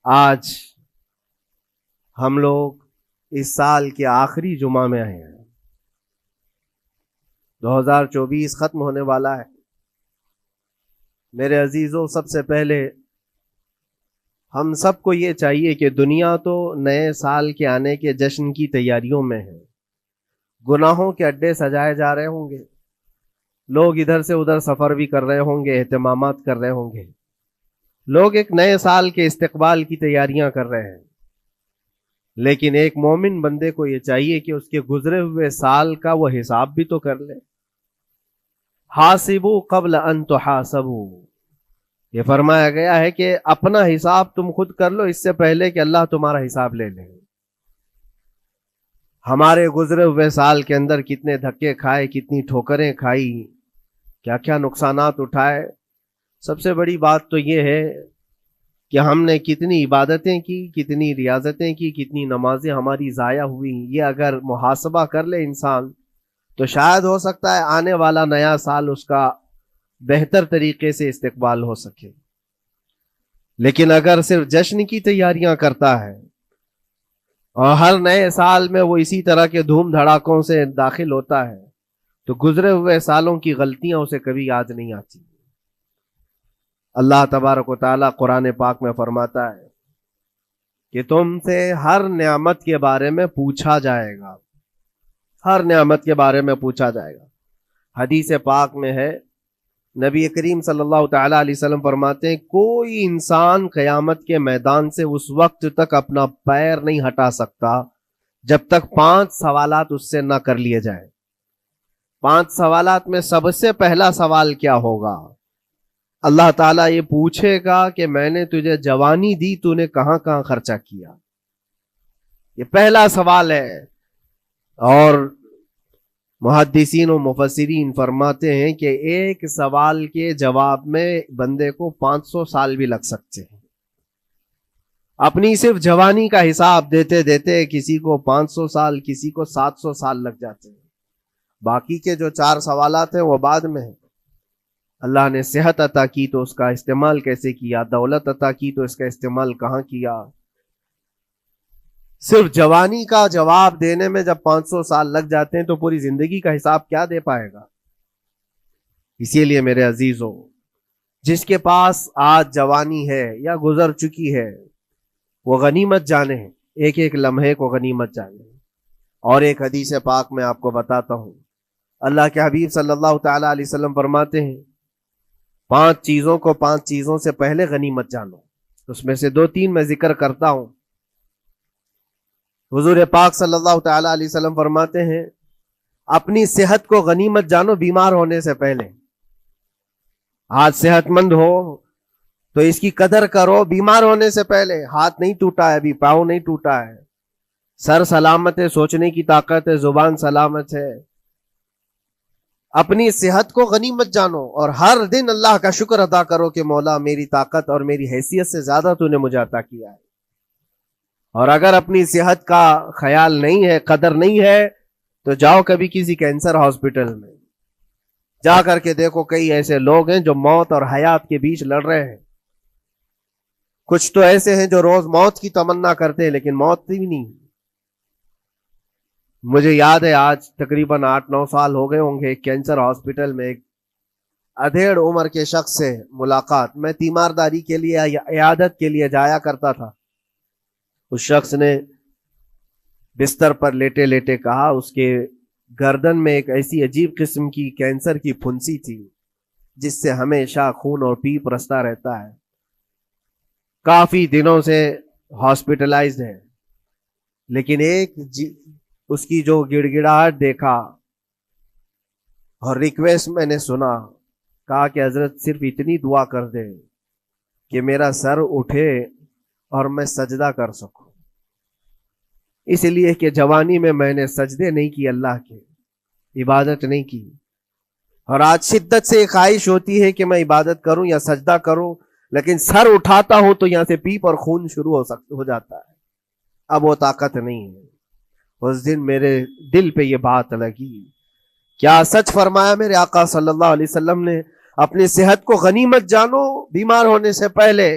آج ہم لوگ اس سال کے آخری جمعہ میں آئے ہیں۔ 2024 ختم ہونے والا ہے۔ میرے عزیزوں، سب سے پہلے ہم سب کو یہ چاہیے کہ دنیا تو نئے سال کے آنے کے جشن کی تیاریوں میں ہے۔ گناہوں کے اڈے سجائے جا رہے ہوں گے، لوگ ادھر سے ادھر سفر بھی کر رہے ہوں گے، اہتمامات کر رہے ہوں گے، لوگ ایک نئے سال کے استقبال کی تیاریاں کر رہے ہیں۔ لیکن ایک مومن بندے کو یہ چاہیے کہ اس کے گزرے ہوئے سال کا وہ حساب بھی تو کر لے۔ حاسبوا قبل ان تحاسبوا، یہ فرمایا گیا ہے کہ اپنا حساب تم خود کر لو اس سے پہلے کہ اللہ تمہارا حساب لے لے۔ ہمارے گزرے ہوئے سال کے اندر کتنے دھکے کھائے، کتنی ٹھوکریں کھائی، کیا کیا نقصانات اٹھائے۔ سب سے بڑی بات تو یہ ہے کہ ہم نے کتنی عبادتیں کی، کتنی ریاضتیں کی، کتنی نمازیں ہماری ضائع ہوئی۔ یہ اگر محاسبہ کر لے انسان تو شاید ہو سکتا ہے آنے والا نیا سال اس کا بہتر طریقے سے استقبال ہو سکے۔ لیکن اگر صرف جشن کی تیاریاں کرتا ہے اور ہر نئے سال میں وہ اسی طرح کے دھوم دھڑاکوں سے داخل ہوتا ہے تو گزرے ہوئے سالوں کی غلطیاں اسے کبھی یاد نہیں آتی۔ اللہ تبارک و تعالیٰ قرآن پاک میں فرماتا ہے کہ تم سے ہر نعمت کے بارے میں پوچھا جائے گا، ہر نعمت کے بارے میں پوچھا جائے گا۔ حدیث پاک میں ہے، نبی کریم صلی اللہ تعالیٰ علیہ وسلم فرماتے ہیں کوئی انسان قیامت کے میدان سے اس وقت تک اپنا پیر نہیں ہٹا سکتا جب تک 5 سوالات اس سے نہ کر لیے جائیں۔ 5 سوالات میں سب سے پہلا سوال کیا ہوگا؟ اللہ تعالیٰ یہ پوچھے گا کہ میں نے تجھے جوانی دی، تو نے کہاں کہاں خرچہ کیا؟ یہ پہلا سوال ہے۔ اور محدثین و مفسرین فرماتے ہیں کہ ایک سوال کے جواب میں بندے کو 500 سال بھی لگ سکتے ہیں۔ اپنی صرف جوانی کا حساب دیتے دیتے کسی کو 500 سال، کسی کو 700 سال لگ جاتے ہیں۔ باقی کے جو 4 سوالات ہیں وہ بعد میں ہیں۔ اللہ نے صحت عطا کی تو اس کا استعمال کیسے کیا، دولت عطا کی تو اس کا استعمال کہاں کیا۔ صرف جوانی کا جواب دینے میں جب 500 سال لگ جاتے ہیں تو پوری زندگی کا حساب کیا دے پائے گا؟ اسی لیے میرے عزیزوں، جس کے پاس آج جوانی ہے یا گزر چکی ہے وہ غنیمت جانے، ایک ایک لمحے کو غنیمت جانے۔ اور ایک حدیث پاک میں آپ کو بتاتا ہوں، اللہ کے حبیب صلی اللہ تعالی علیہ وسلم فرماتے ہیں 5 چیزوں کو 5 چیزوں سے پہلے غنیمت جانو۔ اس میں سے 2-3 میں ذکر کرتا ہوں۔ حضور پاک صلی اللہ تعالی علیہ وسلم فرماتے ہیں اپنی صحت کو غنیمت جانو بیمار ہونے سے پہلے۔ آج صحت مند ہو تو اس کی قدر کرو بیمار ہونے سے پہلے۔ ہاتھ نہیں ٹوٹا ہے ابھی، پاؤں نہیں ٹوٹا ہے، سر سلامت ہے، سوچنے کی طاقت ہے، زبان سلامت ہے۔ اپنی صحت کو غنیمت جانو اور ہر دن اللہ کا شکر ادا کرو کہ مولا میری طاقت اور میری حیثیت سے زیادہ تو نے مجھے عطا کیا ہے۔ اور اگر اپنی صحت کا خیال نہیں ہے، قدر نہیں ہے، تو جاؤ کبھی کسی کینسر ہاسپٹل میں جا کر کے دیکھو، کئی ایسے لوگ ہیں جو موت اور حیات کے بیچ لڑ رہے ہیں۔ کچھ تو ایسے ہیں جو روز موت کی تمنا کرتے ہیں لیکن موت بھی نہیں۔ مجھے یاد ہے آج تقریباً 8-9 سال ہو گئے ہوں گے، ایک کینسر ہاسپٹل میں ایک ادھیڑ عمر کے شخص سے ملاقات۔ میں تیمارداری کے لیے یا عیادت کے لیے جایا کرتا تھا۔ اس شخص نے بستر پر لیٹے لیٹے کہا اس کے گردن میں ایک ایسی عجیب قسم کی کینسر کی پھنسی تھی جس سے ہمیشہ خون اور پیپ رستا رہتا ہے، کافی دنوں سے ہاسپٹلائزڈ ہے۔ لیکن ایک اس کی جو گڑ گڑاہٹ دیکھا اور ریکویسٹ میں نے سنا، کہا کہ حضرت صرف اتنی دعا کر دے کہ میرا سر اٹھے اور میں سجدہ کر سکوں، اس لیے کہ جوانی میں نے سجدے نہیں کی، اللہ کے عبادت نہیں کی۔ اور آج شدت سے خواہش ہوتی ہے کہ میں عبادت کروں یا سجدہ کروں، لیکن سر اٹھاتا ہوں تو یہاں سے پیپ اور خون شروع ہو جاتا ہے، اب وہ طاقت نہیں ہے۔ اس دن میرے دل پہ یہ بات لگی، کیا سچ فرمایا میرے آقا صلی اللہ علیہ وسلم نے، اپنی صحت کو غنیمت جانو بیمار ہونے سے پہلے۔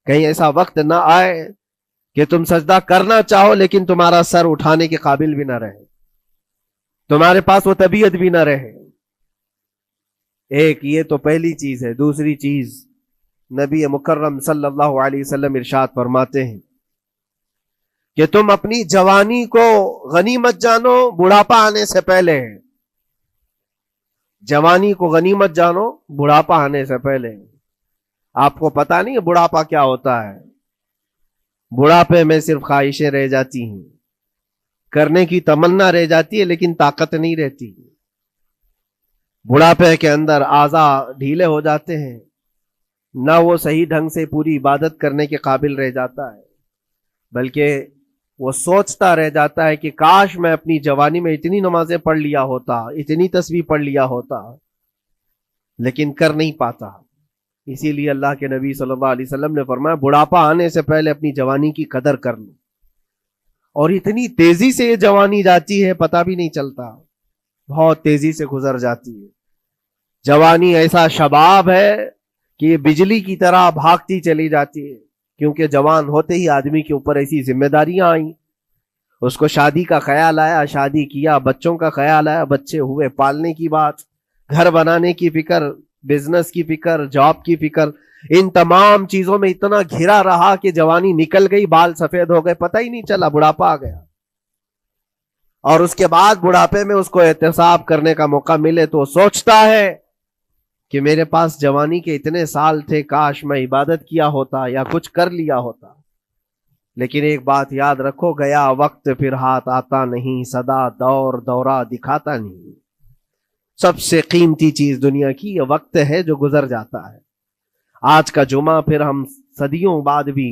کہیں ایسا وقت نہ آئے کہ تم سجدہ کرنا چاہو لیکن تمہارا سر اٹھانے کے قابل بھی نہ رہے, تمہارے پاس وہ طبیعت بھی نہ رہے. ایک یہ تو پہلی چیز ہے. دوسری چیز نبی مکرم صلی اللہ علیہ وسلم ارشاد فرماتے ہیں کہ تم اپنی جوانی کو غنیمت جانو بڑھاپا آنے سے پہلے. جوانی کو غنیمت جانو بڑھاپا آنے سے پہلے. آپ کو پتا نہیں ہے بڑھاپا کیا ہوتا ہے؟ بڑھاپے میں صرف خواہشیں رہ جاتی ہیں, کرنے کی تمنا رہ جاتی ہے لیکن طاقت نہیں رہتی. بڑھاپے کے اندر اعضاء ڈھیلے ہو جاتے ہیں, نہ وہ صحیح ڈھنگ سے پوری عبادت کرنے کے قابل رہ جاتا ہے, بلکہ وہ سوچتا رہ جاتا ہے کہ کاش میں اپنی جوانی میں اتنی نمازیں پڑھ لیا ہوتا, اتنی تسبیح پڑھ لیا ہوتا, لیکن کر نہیں پاتا. اسی لیے اللہ کے نبی صلی اللہ علیہ وسلم نے فرمایا بڑھاپا آنے سے پہلے اپنی جوانی کی قدر کر لو. اور اتنی تیزی سے یہ جوانی جاتی ہے پتہ بھی نہیں چلتا, بہت تیزی سے گزر جاتی ہے. جوانی ایسا شباب ہے کہ یہ بجلی کی طرح بھاگتی چلی جاتی ہے, کیونکہ جوان ہوتے ہی آدمی کے اوپر ایسی ذمہ داریاں آئیں. اس کو شادی کا خیال آیا, شادی کیا, بچوں کا خیال آیا, بچے ہوئے, پالنے کی بات, گھر بنانے کی فکر, بزنس کی فکر, جاب کی فکر. ان تمام چیزوں میں اتنا گھرا رہا کہ جوانی نکل گئی, بال سفید ہو گئے, پتہ ہی نہیں چلا, بڑھاپا آ گیا. اور اس کے بعد بڑھاپے میں اس کو احتساب کرنے کا موقع ملے تو سوچتا ہے کہ میرے پاس جوانی کے اتنے سال تھے, کاش میں عبادت کیا ہوتا یا کچھ کر لیا ہوتا. لیکن ایک بات یاد رکھو, گیا وقت پھر ہاتھ آتا نہیں, سدا دور دورہ دکھاتا نہیں. سب سے قیمتی چیز دنیا کی یہ وقت ہے جو گزر جاتا ہے. آج کا جمعہ پھر ہم صدیوں بعد بھی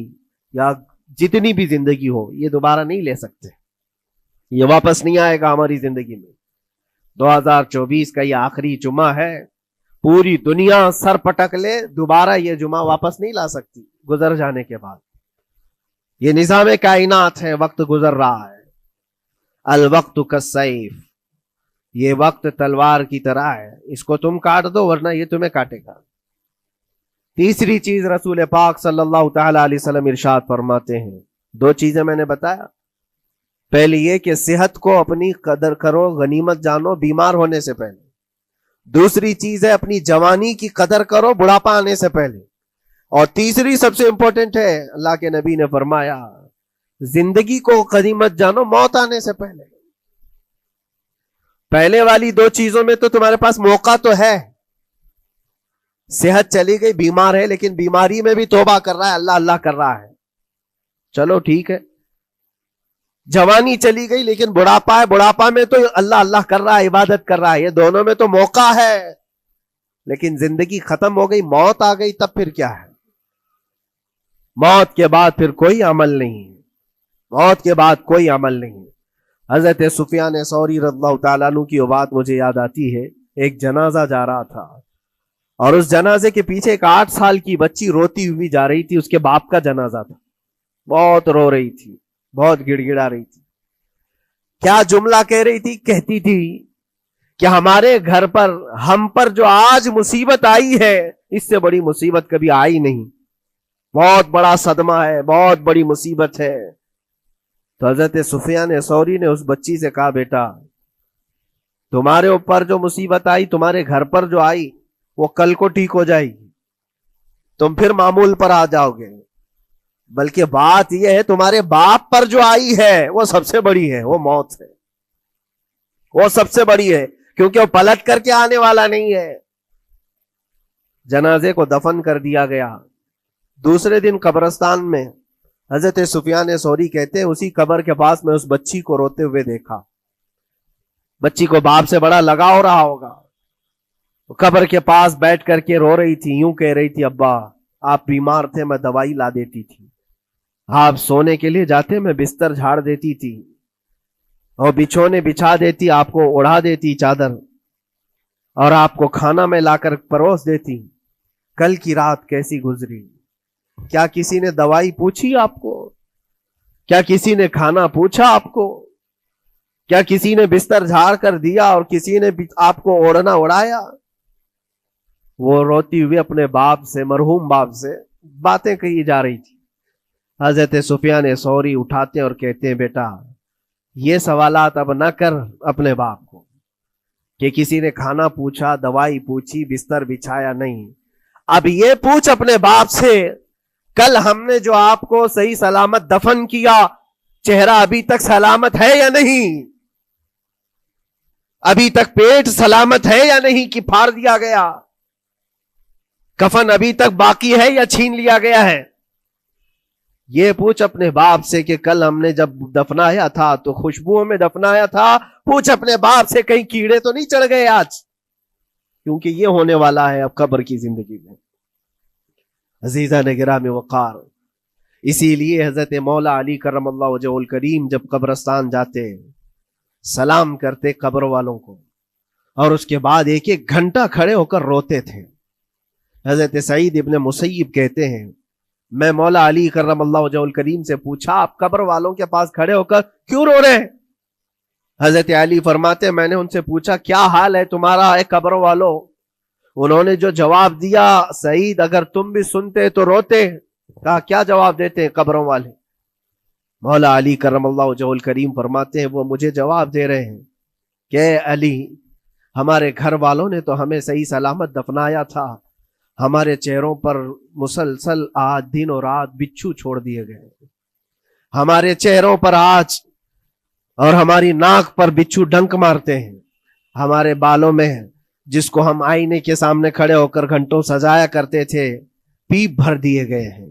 یا جتنی بھی زندگی ہو یہ دوبارہ نہیں لے سکتے, یہ واپس نہیں آئے گا ہماری زندگی میں. 2024 کا یہ آخری جمعہ ہے, پوری دنیا سر پٹک لے دوبارہ یہ جمعہ واپس نہیں لا سکتی گزر جانے کے بعد. یہ نظام کائنات ہے, وقت گزر رہا ہے. الوقت کالسیف, یہ وقت تلوار کی طرح ہے, اس کو تم کاٹ دو ورنہ یہ تمہیں کاٹے گا. تیسری چیز رسول پاک صلی اللہ تعالی علیہ وسلم ارشاد فرماتے ہیں, دو چیزیں میں نے بتایا. پہلی یہ کہ صحت کو اپنی قدر کرو, غنیمت جانو بیمار ہونے سے پہلے. دوسری چیز ہے اپنی جوانی کی قدر کرو بڑھاپا آنے سے پہلے. اور تیسری سب سے امپورٹنٹ ہے, اللہ کے نبی نے فرمایا زندگی کو غنیمت جانو موت آنے سے پہلے. پہلے والی دو چیزوں میں تو تمہارے پاس موقع تو ہے. صحت چلی گئی, بیمار ہے, لیکن بیماری میں بھی توبہ کر رہا ہے, اللہ اللہ کر رہا ہے, چلو ٹھیک ہے. جوانی چلی گئی لیکن بڑھاپا ہے, بڑھاپا میں تو اللہ اللہ کر رہا ہے, عبادت کر رہا ہے. یہ دونوں میں تو موقع ہے. لیکن زندگی ختم ہو گئی, موت آ گئی, تب پھر کیا ہے؟ موت کے بعد پھر کوئی عمل نہیں, موت کے بعد کوئی عمل نہیں. حضرت سفیان ثوری رضی اللہ تعالیٰ عنہ کی وہ بات مجھے یاد آتی ہے. ایک جنازہ جا رہا تھا اور اس جنازے کے پیچھے ایک 8 سال کی بچی روتی ہوئی جا رہی تھی. اس کے باپ کا جنازہ تھا, بہت رو رہی تھی, بہت گڑ گڑا رہی تھی. کیا جملہ کہہ رہی تھی؟ کہتی تھی کہ ہمارے گھر پر, ہم پر جو آج مصیبت آئی ہے اس سے بڑی مصیبت کبھی آئی نہیں, بہت بڑا صدمہ ہے, بہت بڑی مصیبت ہے. تو حضرت سفیان ثوری نے اس بچی سے کہا بیٹا تمہارے اوپر جو مصیبت آئی, تمہارے گھر پر جو آئی, وہ کل کو ٹھیک ہو جائے گی, تم پھر معمول پر آ جاؤ گے. بلکہ بات یہ ہے تمہارے باپ پر جو آئی ہے وہ سب سے بڑی ہے, وہ موت ہے, وہ سب سے بڑی ہے, کیونکہ وہ پلٹ کر کے آنے والا نہیں ہے. جنازے کو دفن کر دیا گیا. دوسرے دن قبرستان میں حضرت سفیان ثوری کہتے ہیں اسی قبر کے پاس میں اس بچی کو روتے ہوئے دیکھا. بچی کو باپ سے بڑا لگاؤ رہا ہوگا, قبر کے پاس بیٹھ کر کے رو رہی تھی, یوں کہہ رہی تھی ابا آپ بیمار تھے, میں دوائی لا دیتی تھی, آپ سونے کے لیے جاتے میں بستر جھاڑ دیتی تھی اور بچھونے بچھا دیتی, آپ کو اڑا دیتی چادر, اور آپ کو کھانا میں لا کر پروس دیتی. کل کی رات کیسی گزری؟ کیا کسی نے دوائی پوچھی آپ کو؟ کیا کسی نے کھانا پوچھا آپ کو؟ کیا کسی نے بستر جھاڑ کر دیا اور کسی نے آپ کو اوڑھنا اڑایا؟ وہ روتی ہوئی اپنے باپ سے, مرحوم باپ سے باتیں کہی جا رہی تھی. حضرت سفیان ثوری اٹھاتے ہیں اور کہتے ہیں بیٹا یہ سوالات اب نہ کر اپنے باپ کو کہ کسی نے کھانا پوچھا، دوائی پوچھی، بستر بچھایا، نہیں. اب یہ پوچھ اپنے باپ سے کل ہم نے جو آپ کو صحیح سلامت دفن کیا چہرہ ابھی تک سلامت ہے یا نہیں؟ ابھی تک پیٹ سلامت ہے یا نہیں کہ پھاڑ دیا گیا؟ کفن ابھی تک باقی ہے یا چھین لیا گیا ہے؟ یہ پوچھ اپنے باپ سے کہ کل ہم نے جب دفنایا تھا تو خوشبوؤں میں دفنایا تھا. پوچھ اپنے باپ سے کہیں کیڑے تو نہیں چڑھ گئے آج؟ کیونکہ یہ ہونے والا ہے اب قبر کی زندگی میں. عزیزان گرامی وقار، اسی لیے حضرت مولا علی کرم اللہ وجہہ الکریم جب قبرستان جاتے سلام کرتے قبر والوں کو اور اس کے بعد ایک ایک گھنٹہ کھڑے ہو کر روتے تھے. حضرت سعید ابن مسیب کہتے ہیں میں مولا علی کرم اللہ وجہہ الکریم سے پوچھا آپ قبر والوں کے پاس کھڑے ہو کر کیوں رو رہے ہیں؟ حضرت علی فرماتے میں نے ان سے پوچھا کیا حال ہے تمہارا اے قبر والوں؟ انہوں نے جو جواب دیا سعید اگر تم بھی سنتے تو روتے. کہا کیا جواب دیتے ہیں قبروں والے؟ مولا علی کرم اللہ وجہہ الکریم فرماتے ہیں وہ مجھے جواب دے رہے ہیں کہ علی ہمارے گھر والوں نے تو ہمیں صحیح سلامت دفنایا تھا، ہمارے چہروں پر مسلسل آج دن اور رات بچھو چھوڑ دیے گئے، ہمارے چہروں پر آج اور ہماری ناک پر بچھو ڈنک مارتے ہیں، ہمارے بالوں میں جس کو ہم آئینے کے سامنے کھڑے ہو کر گھنٹوں سجایا کرتے تھے پیپ بھر دیے گئے ہیں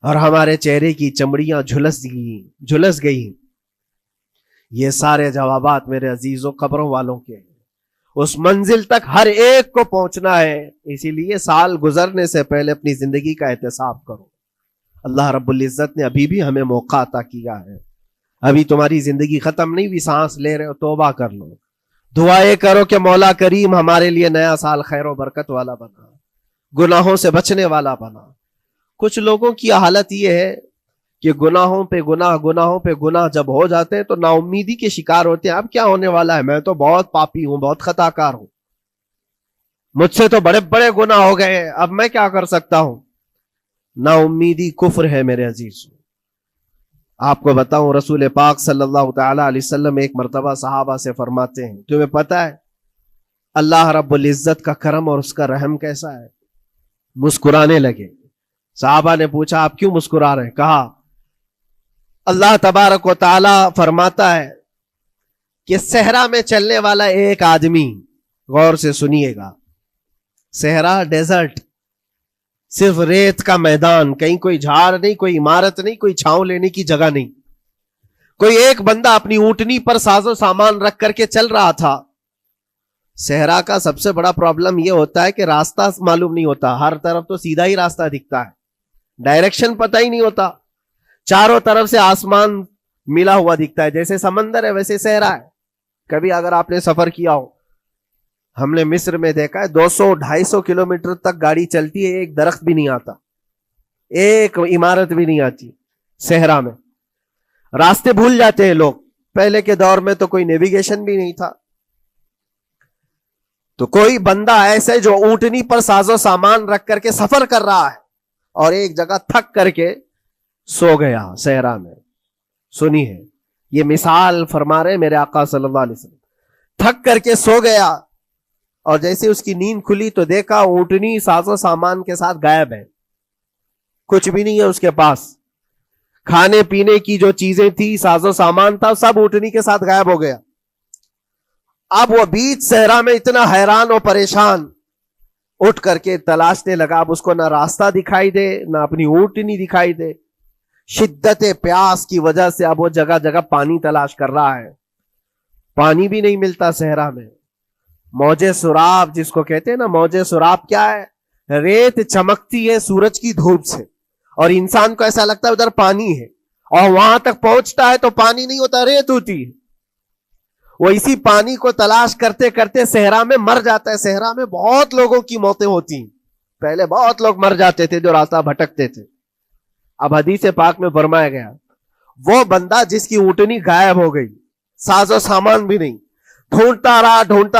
اور ہمارے چہرے کی چمڑیاں جھلس گئی. یہ سارے جوابات میرے عزیزوں قبروں والوں کے ہیں. اس منزل تک ہر ایک کو پہنچنا ہے، اسی لیے سال گزرنے سے پہلے اپنی زندگی کا احتساب کرو. اللہ رب العزت نے ابھی بھی ہمیں موقع عطا کیا ہے، ابھی تمہاری زندگی ختم نہیں ہوئی، سانس لے رہے ہو، توبہ کر لو، دعائیں کرو کہ مولا کریم ہمارے لیے نیا سال خیر و برکت والا بنا، گناہوں سے بچنے والا بنا. کچھ لوگوں کی حالت یہ ہے کہ گناہوں پہ گناہ جب ہو جاتے ہیں تو نا امیدی کے شکار ہوتے ہیں. اب کیا ہونے والا ہے، میں تو بہت پاپی ہوں، بہت خطا کار ہوں، مجھ سے تو بڑے بڑے گناہ ہو گئے ہیں، اب میں کیا کر سکتا ہوں. نا امیدی کفر ہے میرے عزیز. آپ کو بتاؤں رسول پاک صلی اللہ تعالی علیہ وسلم ایک مرتبہ صحابہ سے فرماتے ہیں تمہیں پتا ہے اللہ رب العزت کا کرم اور اس کا رحم کیسا ہے؟ مسکرانے لگے. صحابہ نے پوچھا آپ کیوں مسکرا رہے ہیں؟ کہا اللہ تبارک و تعالی فرماتا ہے کہ صحرا میں چلنے والا ایک آدمی، غور سے سنیے گا، صحرا ڈیزرٹ، صرف ریت کا میدان، کہیں کوئی جھاڑ نہیں، کوئی عمارت نہیں، کوئی چھاؤں لینے کی جگہ نہیں. کوئی ایک بندہ اپنی اونٹنی پر ساز و سامان رکھ کر کے چل رہا تھا. صحرا کا سب سے بڑا پرابلم یہ ہوتا ہے کہ راستہ معلوم نہیں ہوتا، ہر طرف تو سیدھا ہی راستہ دکھتا ہے، ڈائریکشن پتہ ہی نہیں ہوتا، چاروں طرف سے آسمان ملا ہوا دکھتا ہے، جیسے سمندر ہے ویسے صحرا ہے. کبھی اگر آپ نے سفر کیا ہو، ہم نے مصر میں دیکھا ہے 200-250 کلومیٹر تک گاڑی چلتی ہے، ایک درخت بھی نہیں آتا، ایک عمارت بھی نہیں آتی. صحرا میں راستے بھول جاتے ہیں لوگ. پہلے کے دور میں تو کوئی نیویگیشن بھی نہیں تھا. تو کوئی بندہ ایسے جو اونٹنی پر ساز و سامان رکھ کر کے سفر کر رہا ہے اور ایک جگہ تھک کر کے سو گیا صحرا میں. سنی ہے یہ مثال فرما رہے میرے آقا صلی اللہ علیہ وسلم. تھک کر کے سو گیا اور جیسے اس کی نیند کھلی تو دیکھا اونٹنی ساز و سامان کے ساتھ غائب ہے، کچھ بھی نہیں ہے اس کے پاس. کھانے پینے کی جو چیزیں تھی، ساز و سامان تھا، سب اونٹنی کے ساتھ غائب ہو گیا. اب وہ بیچ صحرا میں اتنا حیران اور پریشان، اٹھ کر کے تلاشنے لگا. اب اس کو نہ راستہ دکھائی دے، نہ اپنی اونٹنی دکھائی دے. شدت پیاس کی وجہ سے اب وہ جگہ جگہ پانی تلاش کر رہا ہے، پانی بھی نہیں ملتا صحرا میں. موجے سراب جس کو کہتے ہیں نا، موجے سراب کیا ہے؟ ریت چمکتی ہے سورج کی دھوپ سے اور انسان کو ایسا لگتا ہے ادھر پانی ہے، اور وہاں تک پہنچتا ہے تو پانی نہیں ہوتا، ریت ہوتی ہے. وہ اسی پانی کو تلاش کرتے کرتے صحرا میں مر جاتا ہے. صحرا میں بہت لوگوں کی موتیں ہوتی ہیں، پہلے بہت لوگ مر جاتے تھے جو راستہ بھٹکتے تھے. اب حدیث پاک میں فرمایا گیا وہ بندہ جس کی اونٹنی غائب ہو گئی، ساز و سامان بھی نہیں، ڈھونڈتا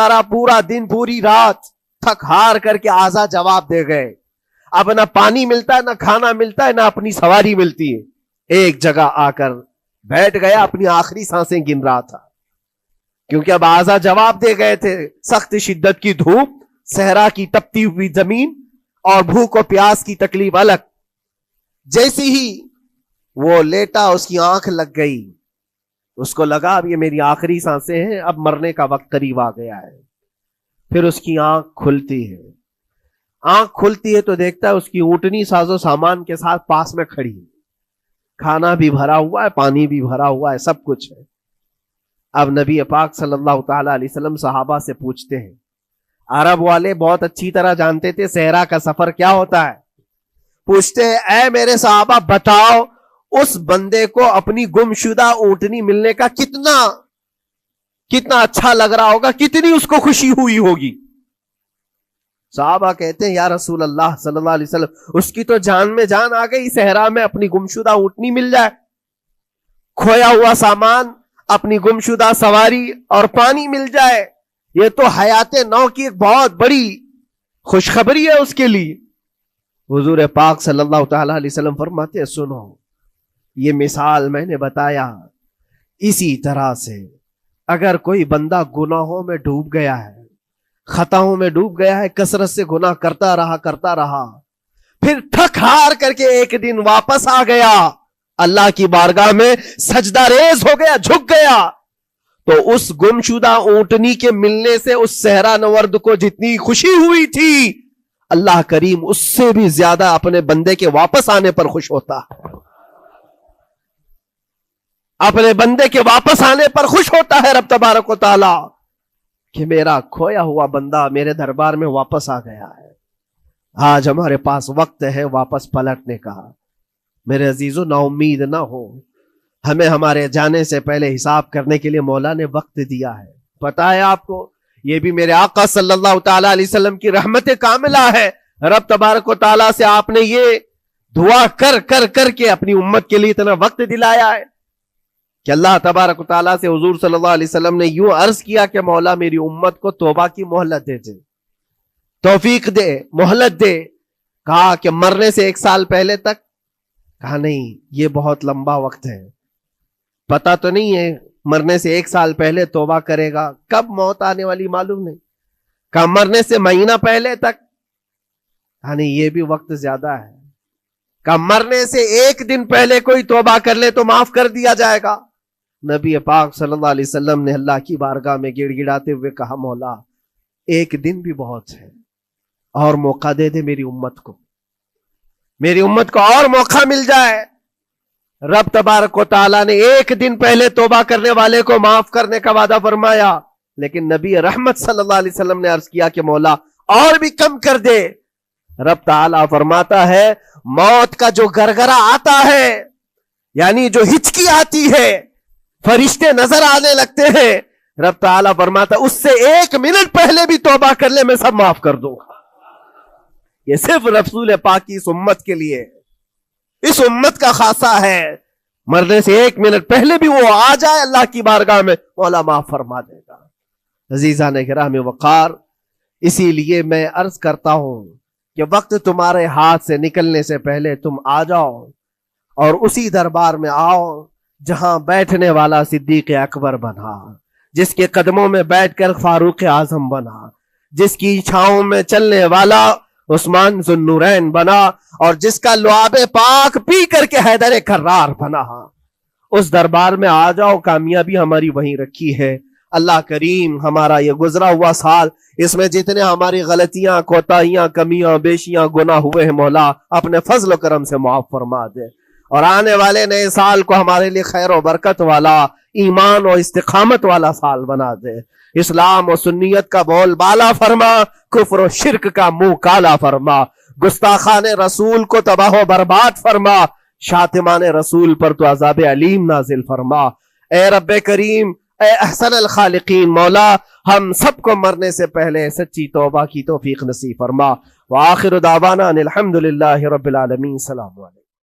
رہا پورا دن پوری رات، تھک ہار کر کے آزا جواب دے گئے اب نہ پانی ملتا ہے، نہ کھانا ملتا ہے، نہ اپنی سواری ملتی ہے. ایک جگہ آ کر بیٹھ گیا، اپنی آخری سانسیں گن رہا تھا، کیونکہ اب اعضا جواب دے گئے تھے. سخت شدت کی دھوپ، صحرا کی تپتی ہوئی زمین اور بھوک و پیاس کی تکلیف الگ. جیسی ہی وہ لیٹا اس کی آنکھ لگ گئی. اس کو لگا اب یہ میری آخری سانسیں ہیں، اب مرنے کا وقت قریب آ گیا ہے. پھر اس کی آنکھ کھلتی ہے. آنکھ کھلتی ہے تو دیکھتا ہے اس کی اونٹنی ساز و سامان کے ساتھ پاس میں کھڑی ہے. کھانا بھی بھرا ہوا ہے، پانی بھی بھرا ہوا ہے، سب کچھ ہے. اب نبی پاک صلی اللہ تعالی علیہ وسلم صحابہ سے پوچھتے ہیں. عرب والے بہت اچھی طرح جانتے تھے صحرا کا سفر کیا ہوتا ہے. پوچھتے ہیں اے میرے صحابہ بتاؤ اس بندے کو اپنی گمشدہ اونٹنی ملنے کا کتنا اچھا لگ رہا ہوگا، کتنی اس کو خوشی ہوئی ہوگی. صحابہ کہتے ہیں یا رسول اللہ صلی اللہ علیہ وسلم اس کی تو جان میں جان آ گئی، صحرا میں اپنی گمشدہ اونٹنی مل جائے، کھویا ہوا سامان، اپنی گمشدہ سواری اور پانی مل جائے، یہ تو حیات نو کی ایک بہت بڑی خوشخبری ہے اس کے لیے. حضور پاک صلی اللہ تعالی علیہ وسلم فرماتے ہیں سنو، یہ مثال میں نے بتایا، اسی طرح سے اگر کوئی بندہ گناہوں میں ڈوب گیا ہے، خطاؤں میں ڈوب گیا ہے، کثرت سے گناہ کرتا رہا، پھر تھک ہار کر کے ایک دن واپس آ گیا، اللہ کی بارگاہ میں سجدہ ریز ہو گیا، جھک گیا، تو اس گمشدہ اونٹنی کے ملنے سے اس صحرا نورد کو جتنی خوشی ہوئی تھی، اللہ کریم اس سے بھی زیادہ اپنے بندے کے واپس آنے پر خوش ہوتا ہے. اپنے بندے کے واپس آنے پر خوش ہوتا ہے رب تبارک و تعالی کہ میرا کھویا ہوا بندہ میرے دربار میں واپس آ گیا ہے. آج ہمارے پاس وقت ہے واپس پلٹنے کا. میرے عزیزو نا امید نہ ہو، ہمیں ہمارے جانے سے پہلے حساب کرنے کے لیے مولا نے وقت دیا ہے. پتا ہے آپ کو یہ بھی میرے آقا صلی اللہ تعالی علیہ وسلم کی رحمت کاملہ ہے. رب تبارک و تعالیٰ سے آپ نے یہ دعا کر کے اپنی امت کے لیے اتنا وقت دلایا ہے کہ اللہ تبارک و تعالیٰ سے حضور صلی اللہ علیہ وسلم نے یوں عرض کیا کہ مولا میری امت کو توبہ کی مہلت دے، توفیق دے، مہلت دے. کہا کہ مرنے سے 1 سال پہلے تک؟ کہا نہیں، یہ بہت لمبا وقت ہے، پتا تو نہیں ہے مرنے سے 1 سال پہلے توبہ کرے گا، کب موت آنے والی معلوم نہیں. کہا مرنے سے مہینہ پہلے تک؟ کہا نہیں، یہ بھی وقت زیادہ ہے. کہا مرنے سے 1 دن پہلے کوئی توبہ کر لے تو معاف کر دیا جائے گا. نبی پاک صلی اللہ علیہ وسلم نے اللہ کی بارگاہ میں گڑ گڑاتے ہوئے کہا مولا 1 دن بھی بہت ہے، اور موقع دے دے میری امت کو اور موقع مل جائے. رب تبارک و تعالیٰ نے 1 دن پہلے توبہ کرنے والے کو معاف کرنے کا وعدہ فرمایا، لیکن نبی رحمت صلی اللہ علیہ وسلم نے عرض کیا کہ مولا اور بھی کم کر دے. رب تعالیٰ فرماتا ہے موت کا جو گرگرا آتا ہے، یعنی جو ہچکی آتی ہے، فرشتے نظر آنے لگتے ہیں، رب تعالیٰ فرماتا اس سے 1 منٹ پہلے بھی توبہ کر لے میں سب معاف کر دوں گا. یہ صرف رسول پاک کی اس امت کے لیے، اس امت کا خاصہ ہے. مرنے سے 1 منٹ پہلے بھی وہ آ جائے اللہ کی بارگاہ میں، مولا معاف فرما دے گا. عزیزان کرام وقار، اسی لیے میں عرض کرتا ہوں کہ وقت تمہارے ہاتھ سے نکلنے سے پہلے تم آ جاؤ اور اسی دربار میں آؤ جہاں بیٹھنے والا صدیق اکبر بنا، جس کے قدموں میں بیٹھ کر فاروق اعظم بنا، جس کی چھاؤں میں چلنے والا عثمان ذو النورین بنا، اور جس کا لعاب پاک پی کر کے حیدر کرار بنا. اس دربار میں آ جاؤ، کامیابی ہماری وہیں رکھی ہے. اللہ کریم ہمارا یہ گزرا ہوا سال، اس میں جتنے ہماری غلطیاں، کوتاہیاں، کمیاں، بیشیاں، گناہ ہوئے ہیں مولا اپنے فضل و کرم سے معاف فرما دے، اور آنے والے نئے سال کو ہمارے لیے خیر و برکت والا، ایمان و استقامت والا سال بنا دے. اسلام و سنیت کا بول بالا فرما، کفر و شرک کا منہ کالا فرما، گستاخان رسول کو تباہ و برباد فرما، شاتمان رسول پر تو عذاب علیم نازل فرما. اے رب کریم، اے احسن الخالقین، مولا ہم سب کو مرنے سے پہلے سچی توبہ کی توفیق نصیب فرما. وآخر دعوانا ان الحمدللہ رب العالمین. السلام علیکم.